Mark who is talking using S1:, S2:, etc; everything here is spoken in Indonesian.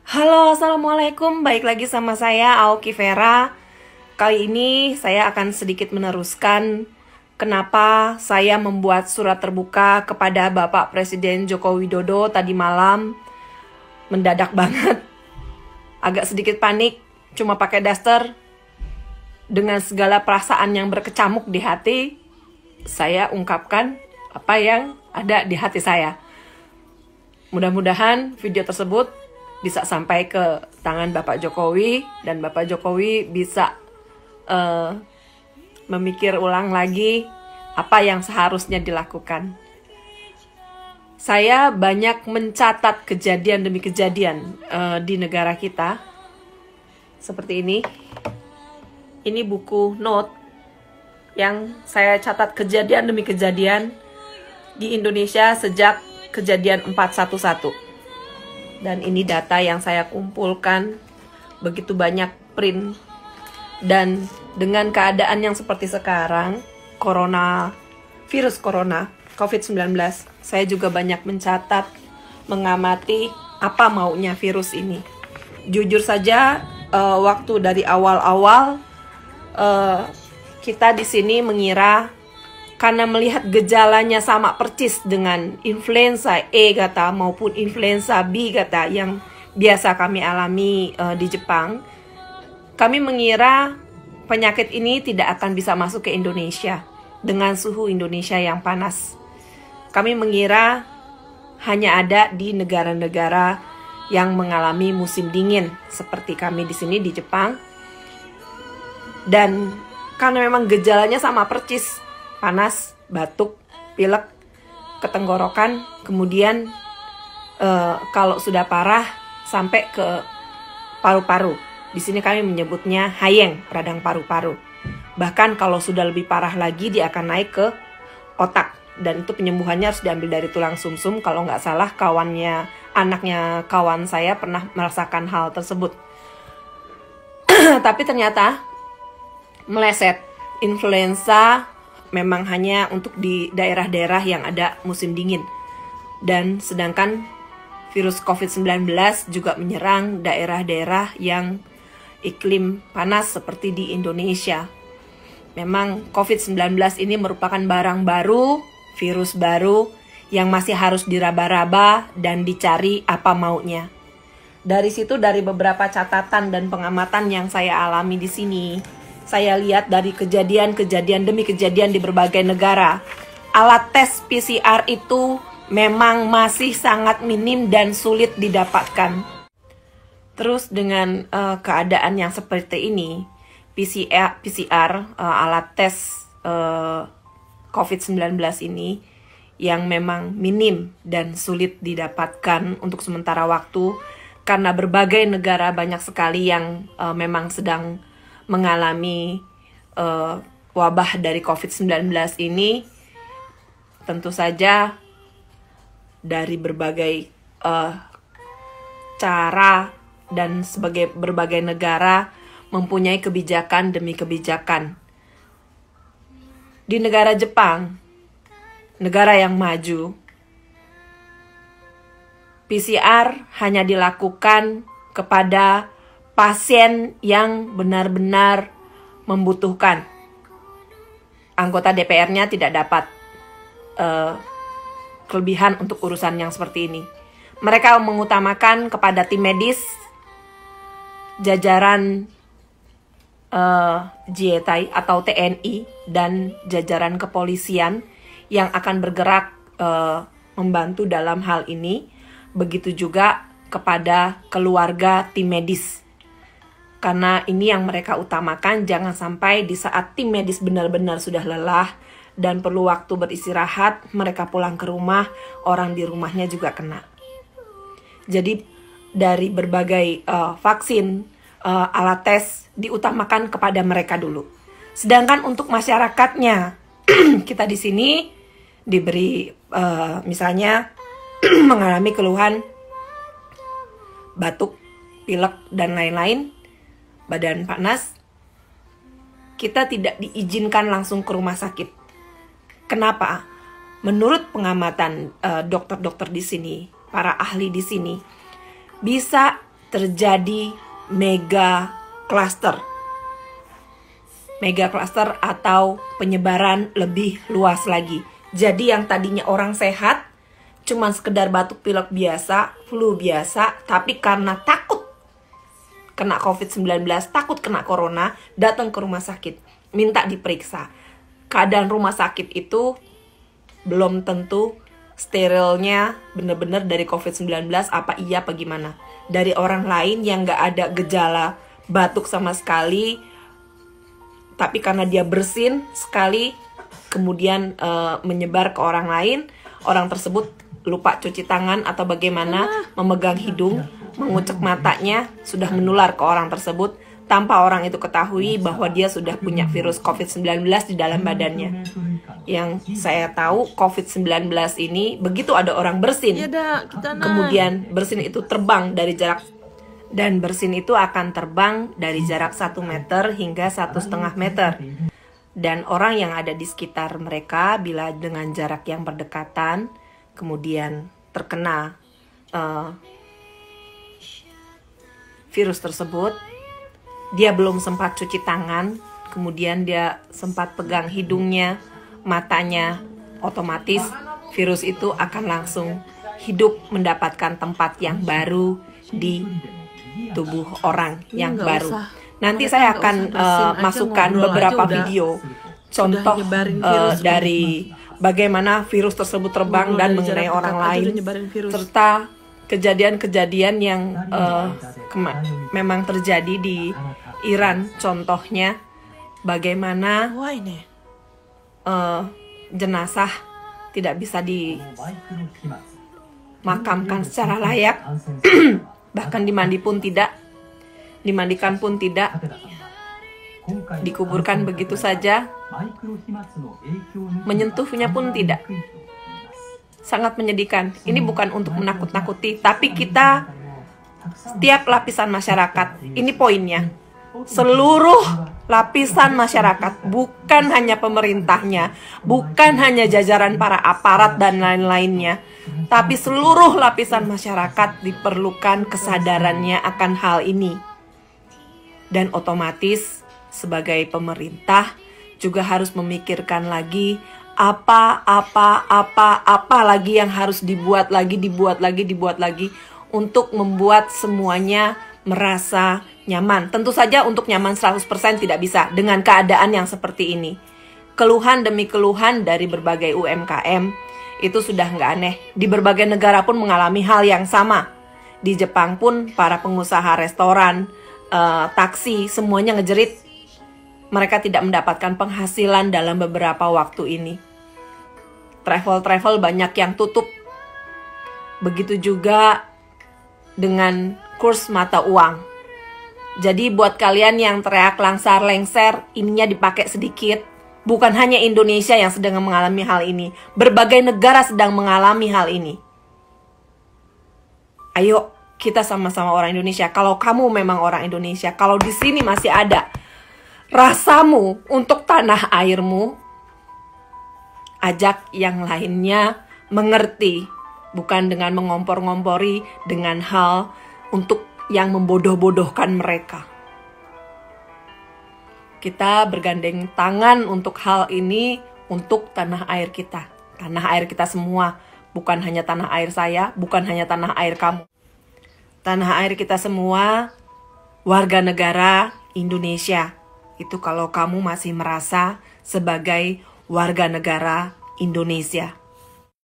S1: Halo, assalamualaikum. Baik lagi sama saya, Aoki Vera. Kali ini saya akan sedikit meneruskan kenapa saya membuat surat terbuka kepada Bapak Presiden Joko Widodo tadi malam. Mendadak banget, agak sedikit panik, cuma pakai daster. Dengan segala perasaan yang berkecamuk di hati, saya ungkapkan apa yang ada di hati saya. Mudah-mudahan video tersebut bisa sampai ke tangan Bapak Jokowi dan Bapak Jokowi bisa memikir ulang lagi apa yang seharusnya dilakukan. Saya banyak mencatat kejadian demi kejadian di negara kita. Seperti ini. Ini buku note yang saya catat kejadian demi kejadian di Indonesia sejak kejadian 411. Dan ini data yang saya kumpulkan, begitu banyak print. Dan dengan keadaan yang seperti sekarang, virus corona, COVID-19, saya juga banyak mencatat, mengamati apa maunya virus ini. Jujur saja, waktu dari awal-awal, kita di sini mengira karena melihat gejalanya sama persis dengan influenza E kata maupun influenza B kata yang biasa kami alami di Jepang, kami mengira penyakit ini tidak akan bisa masuk ke Indonesia dengan suhu Indonesia yang panas. Kami mengira hanya ada di negara-negara yang mengalami musim dingin seperti kami di sini di Jepang. Dan karena memang gejalanya sama persis, panas, batuk, pilek, ketenggorokan, kemudian kalau sudah parah sampai ke paru-paru. Di sini kami menyebutnya hayeng, radang paru-paru. Bahkan kalau sudah lebih parah lagi dia akan naik ke otak. Dan itu penyembuhannya harus diambil dari tulang sumsum. Kalau nggak salah anaknya kawan saya pernah merasakan hal tersebut. Tapi ternyata meleset. Influenza memang hanya untuk di daerah-daerah yang ada musim dingin. Dan sedangkan virus COVID-19 juga menyerang daerah-daerah yang iklim panas seperti di Indonesia. Memang COVID-19 ini merupakan barang baru, virus baru yang masih harus diraba-raba dan dicari apa maunya. Dari situ, dari beberapa catatan dan pengamatan yang saya alami di sini, saya lihat dari kejadian-kejadian demi kejadian di berbagai negara, alat tes PCR itu memang masih sangat minim dan sulit didapatkan. Terus dengan keadaan yang seperti ini, PCR alat tes COVID-19 ini yang memang minim dan sulit didapatkan untuk sementara waktu, karena berbagai negara banyak sekali yang memang sedang mengalami wabah dari COVID-19 ini. Tentu saja dari berbagai cara dan sebagai berbagai negara mempunyai kebijakan demi kebijakan. Di negara Jepang, negara yang maju, PCR hanya dilakukan kepada pasien yang benar-benar membutuhkan. Anggota DPR-nya tidak dapat kelebihan untuk urusan yang seperti ini. Mereka mengutamakan kepada tim medis, jajaran JTI atau TNI, dan jajaran kepolisian yang akan bergerak membantu dalam hal ini. Begitu juga kepada keluarga tim medis. Karena ini yang mereka utamakan, jangan sampai di saat tim medis benar-benar sudah lelah dan perlu waktu beristirahat, mereka pulang ke rumah, orang di rumahnya juga kena. Jadi dari berbagai vaksin, alat tes diutamakan kepada mereka dulu. Sedangkan untuk masyarakatnya, kita di sini diberi misalnya mengalami keluhan batuk, pilek, dan lain-lain, badan panas, kita tidak diizinkan langsung ke rumah sakit. Kenapa? Menurut pengamatan dokter-dokter di sini, para ahli di sini, bisa terjadi mega cluster. Mega cluster atau penyebaran lebih luas lagi. Jadi yang tadinya orang sehat, cuman sekedar batuk pilek biasa, flu biasa, tapi karena takut kena COVID-19, takut kena corona, datang ke rumah sakit, minta diperiksa. Keadaan rumah sakit itu belum tentu sterilnya bener-bener dari COVID-19, apa iya apa gimana. Dari orang lain yang gak ada gejala batuk sama sekali, tapi karena dia bersin sekali, kemudian menyebar ke orang lain, orang tersebut lupa cuci tangan atau bagaimana, memegang hidung, mengucek matanya, sudah menular ke orang tersebut tanpa orang itu ketahui bahwa dia sudah punya virus COVID-19 di dalam badannya. Yang saya tahu COVID-19 ini begitu ada orang bersin, kemudian bersin itu terbang dari jarak, dan bersin itu akan terbang dari jarak 1 meter hingga 1,5 meter. Dan orang yang ada di sekitar mereka bila dengan jarak yang berdekatan kemudian terkena virus tersebut, dia belum sempat cuci tangan, kemudian dia sempat pegang hidungnya, matanya, otomatis virus itu akan langsung hidup mendapatkan tempat yang baru di tubuh orang yang baru. Nanti saya akan masukkan beberapa video contoh dari bagaimana virus tersebut terbang dan mengenai orang lain, serta kejadian-kejadian yang memang terjadi di Iran. Contohnya bagaimana jenazah tidak bisa dimakamkan secara layak, bahkan dimandikan pun tidak, dikuburkan begitu saja, menyentuhnya pun tidak. Sangat menyedihkan. Ini bukan untuk menakut-nakuti, tapi kita, setiap lapisan masyarakat, ini poinnya, seluruh lapisan masyarakat, bukan hanya pemerintahnya, bukan hanya jajaran para aparat dan lain-lainnya, tapi seluruh lapisan masyarakat diperlukan kesadarannya akan hal ini. Dan otomatis sebagai pemerintah juga harus memikirkan lagi apa lagi yang harus dibuat lagi untuk membuat semuanya merasa nyaman. Tentu saja untuk nyaman 100% tidak bisa dengan keadaan yang seperti ini. Keluhan demi keluhan dari berbagai UMKM itu sudah nggak aneh. Di berbagai negara pun mengalami hal yang sama. Di Jepang pun para pengusaha restoran, taksi, semuanya ngejerit. Mereka tidak mendapatkan penghasilan dalam beberapa waktu ini. Travel banyak yang tutup. Begitu juga dengan kurs mata uang. Jadi buat kalian yang teriak langsar-lengser, ininya dipakai sedikit. Bukan hanya Indonesia yang sedang mengalami hal ini. Berbagai negara sedang mengalami hal ini. Ayo, kita sama-sama orang Indonesia. Kalau kamu memang orang Indonesia, kalau di sini masih ada rasamu untuk tanah airmu, ajak yang lainnya mengerti, bukan dengan mengompor-ngompori dengan hal untuk yang membodoh-bodohkan mereka. Kita bergandeng tangan untuk hal ini, untuk tanah air kita. Tanah air kita semua, bukan hanya tanah air saya, bukan hanya tanah air kamu. Tanah air kita semua, warga negara Indonesia. Itu kalau kamu masih merasa sebagai warga negara Indonesia.